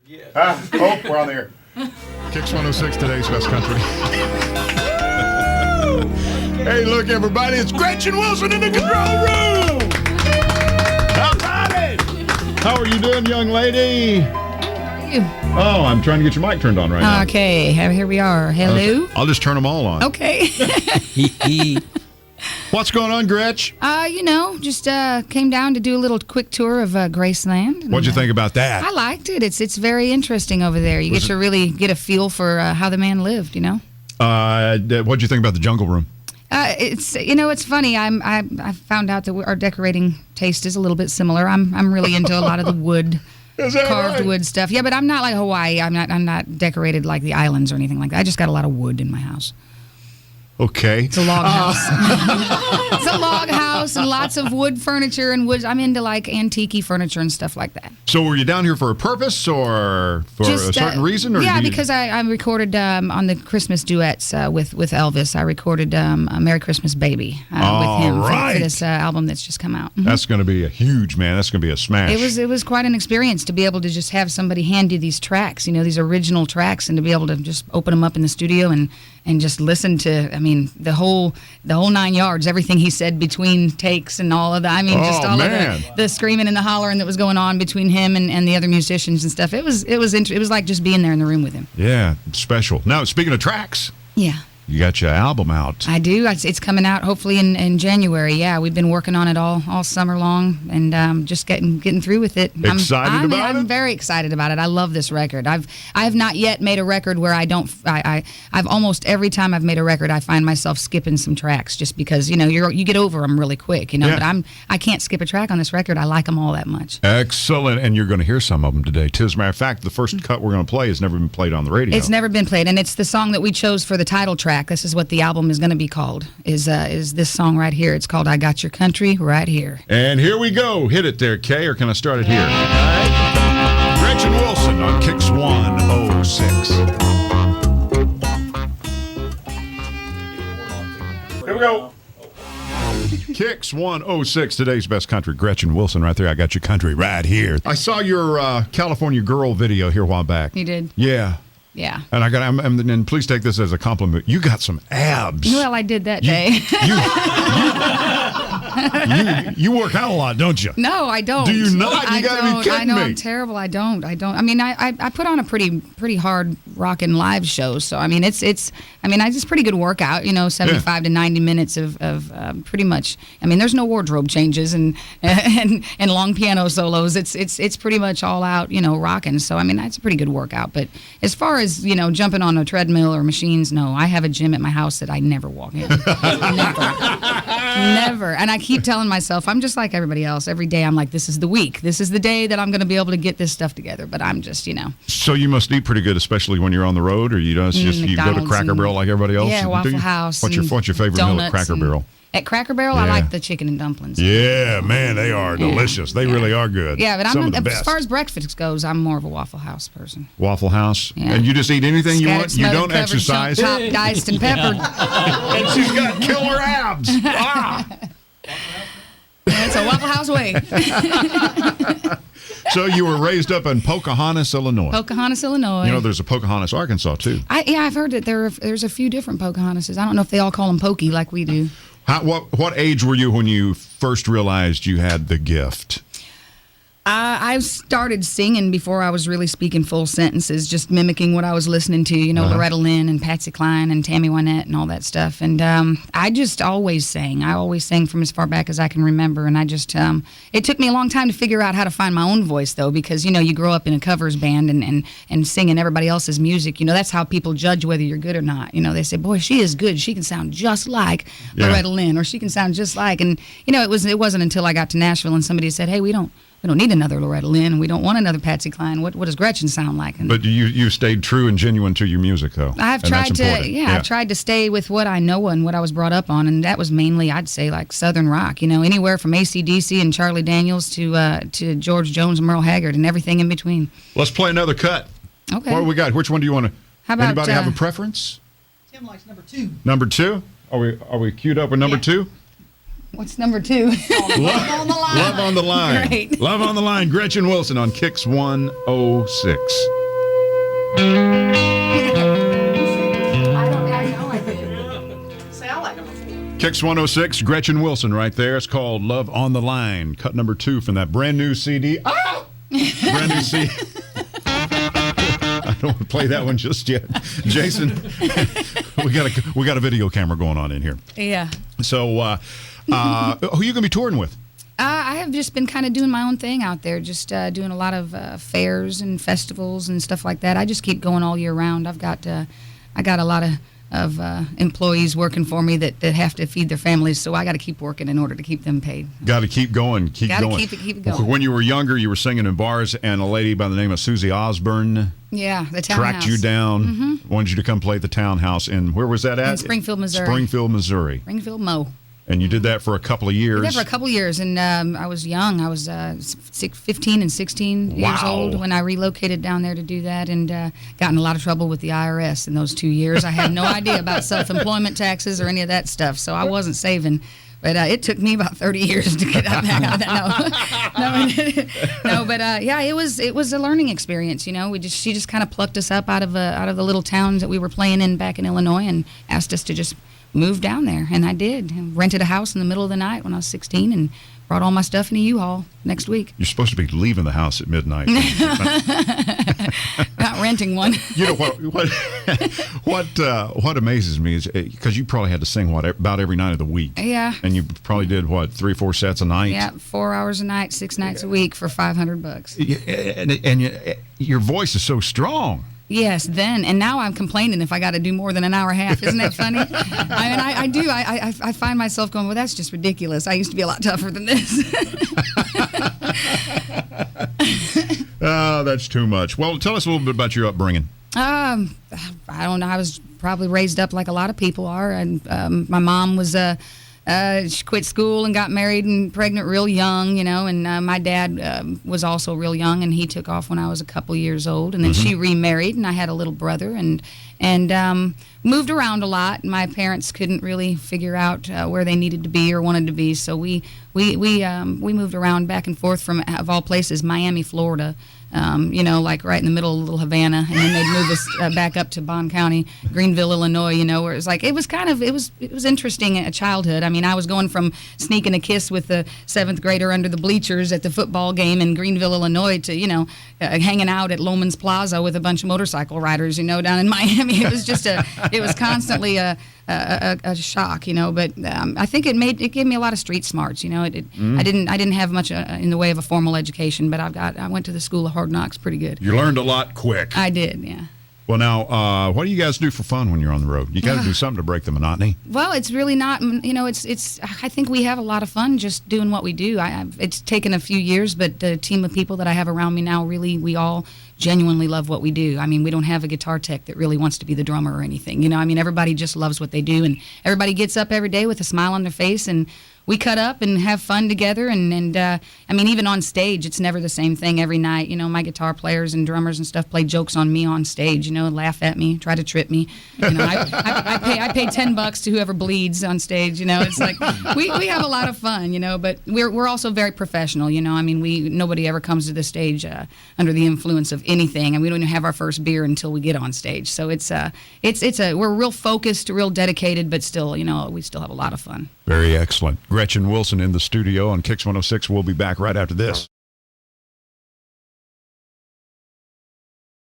Oh, we're on the air. KIX106, today's best country. Hey, look, everybody, it's Gretchen Wilson in the control room. How about it? How are you doing, young lady? How are you? Oh, I'm trying to get your mic turned on right now. Okay, here we are. Hello. I'll just turn them all on. Okay. What's going on, Gretch? Just came down to do a little quick tour of Graceland. What'd you think about that? I liked it. It's very interesting over there. You get to really get a feel for how the man lived. What'd you think about the Jungle Room? It's funny. I found out that our decorating taste is a little bit similar. I'm really into a lot of the wood. Carved wood stuff. Yeah, but I'm not like Hawaii. I'm not decorated like the islands or anything like that. I just got a lot of wood in my house. Okay. It's a log house. It's a log house and lots of wood furniture and wood. I'm into like antique furniture and stuff like that. So were you down here for a purpose or for a certain reason? Or yeah, because I recorded on the Christmas duets with Elvis. I recorded a Merry Christmas Baby with him for this album that's just come out. Mm-hmm. That's going to be a huge, man. That's going to be a smash. It was quite an experience to be able to just have somebody hand you these tracks, these original tracks, and to be able to just open them up in the studio and just listen to, the whole 9 yards, everything he said between takes and all of that. Of the screaming and the hollering that was going on between him and the other musicians and stuff. It was like just being there in the room with him. Yeah, special. Now, speaking of tracks. Yeah. You got your album out. I do. It's coming out hopefully in January. Yeah, we've been working on it all summer long and just getting through with it. Excited about it? I'm very excited about it. I love this record. I have not yet made a record where I've almost every time I've made a record I find myself skipping some tracks just because you get over them really quick. Yeah. But I can't skip a track on this record. I like them all that much. Excellent, and you're going to hear some of them today too. As a matter of fact, the first cut we're going to play has never been played on the radio. It's never been played, and it's the song that we chose for the title track. This is what the album is going to be called, is this song right here. It's called I Got Your Country Right Here. And here we go. Hit it there, Kay, or can I start it here? All right. Gretchen Wilson on KIX106. Here we go. KIX106, today's best country. Gretchen Wilson right there. I Got Your Country Right Here. I saw your California Girl video here a while back. You did? Yeah. Yeah. And and please take this as a compliment. You got some abs. Well, I did that day. You work out a lot, don't you? No, I don't. Do you not? You got to be kidding me. I know, I'm terrible. I don't. I put on a pretty hard rockin' live show, so it's pretty good workout. 75 to 90 minutes of pretty much. There's no wardrobe changes and long piano solos. It's pretty much all out, rocking. So that's a pretty good workout. But as far as jumping on a treadmill or machines, no. I have a gym at my house that I never walk in. Never. And I keep telling myself I'm just like everybody else. Every day I'm like, this is the week. This is the day that I'm going to be able to get this stuff together. But I'm just, So you must eat pretty good, especially when you're on the road, or you don't you go to Cracker Barrel like everybody else? Yeah, Waffle House. What's your favorite meal at Cracker Barrel? At Cracker Barrel, yeah. I like the chicken and dumplings. Yeah, man, they are delicious. They really are good. Yeah, but as far as breakfast goes, I'm more of a Waffle House person. Waffle House? Yeah. And you just eat anything you want? You don't exercise? Chopped, diced, and peppered. And she's got killer abs. Ah. It's a Waffle House way. So you were raised up in Pocahontas, Illinois. Pocahontas, Illinois. There's a Pocahontas, Arkansas, too. I've heard that there's a few different Pocahonases. I don't know if they all call them Pokey like we do. What age were you when you first realized you had the gift? I started singing before I was really speaking full sentences, just mimicking what I was listening to, Loretta Lynn and Patsy Cline and Tammy Wynette and all that stuff. And I just always sang. I always sang from as far back as I can remember. And I just, it took me a long time to figure out how to find my own voice, though, because, you grow up in a covers band and singing everybody else's music. That's how people judge whether you're good or not. They say, boy, she is good. She can sound just like Loretta Lynn, or she can sound just like. And, it wasn't until I got to Nashville and somebody said, hey, we don't need another Loretta Lynn, and we don't want another Patsy Cline. What does Gretchen sound like? But you stayed true and genuine to your music, though. I've tried to stay with what I know and what I was brought up on, and that was mainly, I'd say, like Southern rock. Anywhere from AC/DC and Charlie Daniels to George Jones and Merle Haggard and everything in between. Let's play another cut. Okay. What do we got? Which one do you want to? How about, anybody have a preference? Tim likes number 2. Number 2? Are we queued up with number 2? What's number 2? Love on the Line. Love on the Line. Great. Love on the Line. Gretchen Wilson on KIX106. KIX106, Gretchen Wilson right there. It's called Love on the Line. Cut number 2 from that brand new CD. Ah! Brand new CD. I don't want to play that one just yet. Jason, we got a video camera going on in here. Yeah. So, who are you going to be touring with? I have just been kind of doing my own thing out there, just doing a lot of fairs and festivals and stuff like that. I just keep going all year round. I got a lot of employees working for me that have to feed their families, so I got to keep working in order to keep them paid. Got to keep going, keep it going. When you were younger, you were singing in bars, and a lady by the name of Susie Osborne, the townhouse, tracked you down, wanted you to come play at the townhouse. And where was that at? In Springfield, Missouri. Springfield, Mo. And you did that for a couple of years. I did that for a couple of years, and I was young. I was 15 and 16 years old when I relocated down there to do that, and got in a lot of trouble with the IRS in those 2 years. I had no idea about self-employment taxes or any of that stuff, so I wasn't saving. But it took me about 30 years to get out of that. No, but it was a learning experience. You know, she just kind of plucked us up out of the little towns that we were playing in back in Illinois, and asked us to just move down there, and I did. Rented a house in the middle of the night when I was 16, and brought all my stuff in a U-Haul next week. You're supposed to be leaving the house at midnight. Not renting one. You know what amazes me is because you probably had to sing about every night of the week. Yeah. And you probably did 3 or 4 sets a night. Yeah, 4 hours a night, 6 nights a week for $500. And your voice is so strong. Yes, then. And now I'm complaining if I got to do more than an hour and a half. Isn't that funny? I do. I find myself going, well, that's just ridiculous. I used to be a lot tougher than this. Oh, that's too much. Well, tell us a little bit about your upbringing. I don't know. I was probably raised up like a lot of people are. And my mom was... she quit school and got married and pregnant real young, you know, and my dad was also real young, and he took off when I was a couple years old, and then she remarried, and I had a little brother, and moved around a lot. My parents couldn't really figure out where they needed to be or wanted to be, so we moved around back and forth from, of all places, Miami, Florida. You know, like right in the middle of Little Havana, and then they'd move us back up to Bond County, Greenville, Illinois, you know, where it was like, it was interesting at childhood. I mean, I was going from sneaking a kiss with the 7th grader under the bleachers at the football game in Greenville, Illinois, to, you know, hanging out at Loman's Plaza with a bunch of motorcycle riders, you know, down in Miami. It was just it was constantly a shock, you know, but I think it gave me a lot of street smarts, you know. I didn't have much in the way of a formal education, but I went to the School of Hard Knocks pretty good. You learned a lot quick. I did, yeah. Well, now, what do you guys do for fun when you're on the road? You got to do something to break the monotony. Well, it's really not, you know, it's. I think we have a lot of fun just doing what we do. It's taken a few years, but the team of people that I have around me now, really, we all genuinely love what we do. I mean, we don't have a guitar tech that really wants to be the drummer or anything. You know, I mean, everybody just loves what they do, and everybody gets up every day with a smile on their face, and we cut up and have fun together, and I mean, even on stage, it's never the same thing every night. You know, my guitar players and drummers and stuff play jokes on me on stage, you know, laugh at me, try to trip me. You know, I pay $10 to whoever bleeds on stage, you know. It's like, we have a lot of fun, you know, but we're also very professional, you know. I mean, nobody ever comes to the stage under the influence of anything, and we don't even have our first beer until we get on stage. So we're real focused, real dedicated, but still, you know, we still have a lot of fun. Very excellent. Gretchen Wilson in the studio on KIX106. We'll be back right after this.